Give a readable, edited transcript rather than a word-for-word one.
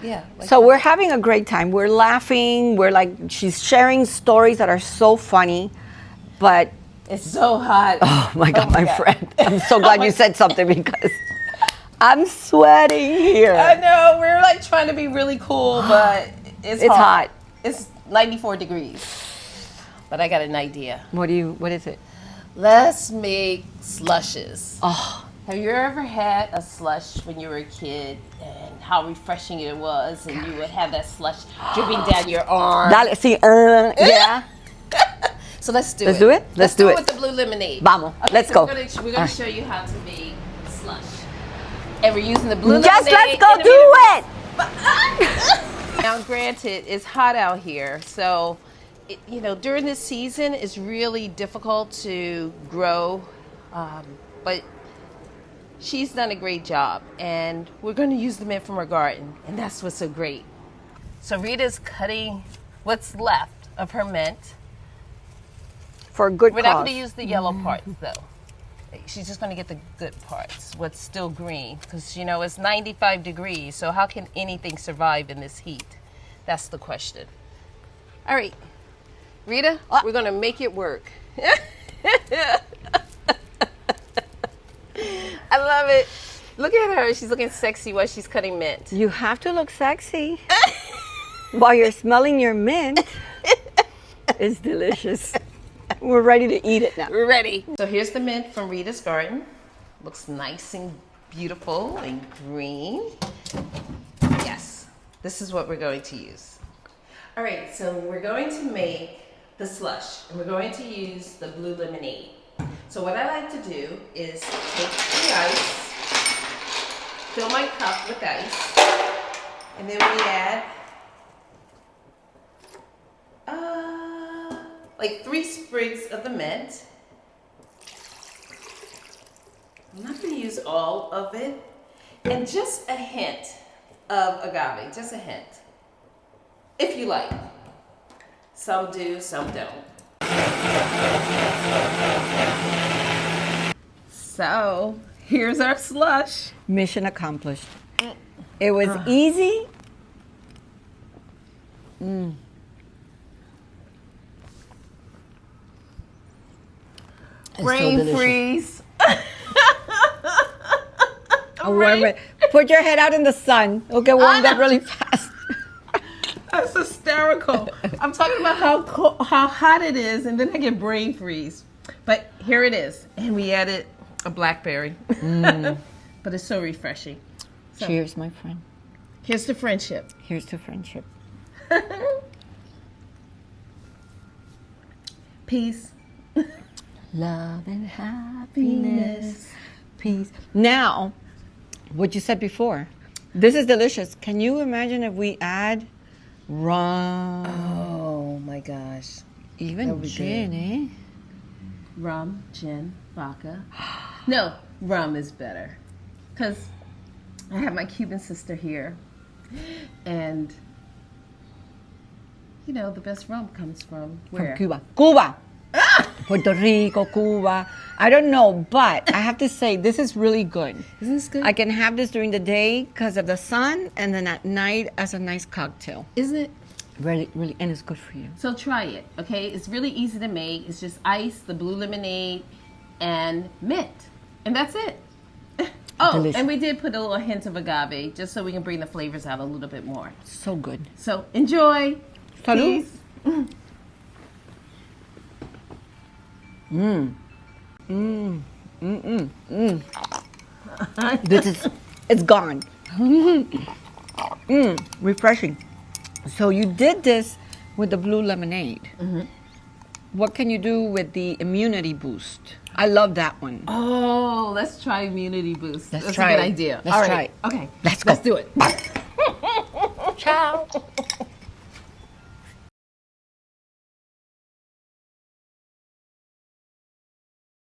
Yeah. Like So we're having a great time. We're laughing. We're like, she's sharing stories that are so funny, but it's so hot. oh my God, my friend. I'm so glad you said something because I'm sweating here. I know, we're like trying to be really cool, but it's hot. It's 94 degrees. But I got an idea. What is it? Let's make slushes. Oh. Have you ever had a slush when you were a kid and how refreshing it was, and you would have that slush dripping down your arm? Yeah. So let's do it. Let's do it? Let's do it with the blue lemonade. Vamos. Okay, Let's so go. We're gonna show you how to make slush. And we're using the blue Just lemonade. let's go do it. Now, granted, it's hot out here, so during this season, it's really difficult to grow, but she's done a great job, and we're going to use the mint from her garden, and that's what's so great. So Rita's cutting what's left of her mint. For a good We're cause. not going to use the yellow parts, though. She's just going to get the good parts, what's still green, because, it's 95 degrees, so how can anything survive in this heat? That's the question. All right, Rita, we're going to make it work. I love it. Look at her. She's looking sexy while she's cutting mint. You have to look sexy while you're smelling your mint. It's delicious. We're ready to eat it now. We're ready. So here's the mint from Rita's garden. Looks nice and beautiful and green. Yes, this is what we're going to use. All right, so we're going to make the slush, and we're going to use the blue lemonade. So what I like to do is take the ice, fill my cup with ice, and then we add like 3 sprigs of the mint. I'm not going to use all of it, and just a hint of agave, just a hint, if you like. Some do, some don't. So, here's our slush. Mission accomplished. It was easy. Brain freeze. Put your head out in the sun. It'll get warmed up really fast. That's hysterical. I'm talking about how hot it is, and then I get brain freeze. But here it is, and we added a blackberry. But it's so refreshing. So, cheers, my friend. Here's to friendship. Here's to friendship. Peace. Love and happiness. Peace. Now, what you said before, this is delicious. Can you imagine if we add rum? Oh my gosh. Even gin, eh? Rum, gin, vodka. No, rum is better. Because I have my Cuban sister here. And, the best rum comes from where? From Cuba. Cuba! Puerto Rico, Cuba. I don't know, but I have to say, this is really good. Isn't this good? I can have this during the day because of the sun, and then at night as a nice cocktail. Isn't it? Really, really, and it's good for you. So try it, okay? It's really easy to make. It's just ice, the blue lemonade, and mint. And that's it. Oh, delicious. And we did put a little hint of agave just so we can bring the flavors out a little bit more. So good. So enjoy. Salud. Peace. It's gone. Refreshing. So you did this with the blue lemonade. What can you do with the immunity boost? I love that one. Oh, let's try immunity boost. That's a good idea. Let's try it. Okay. Let's go. Let's do it. Ciao.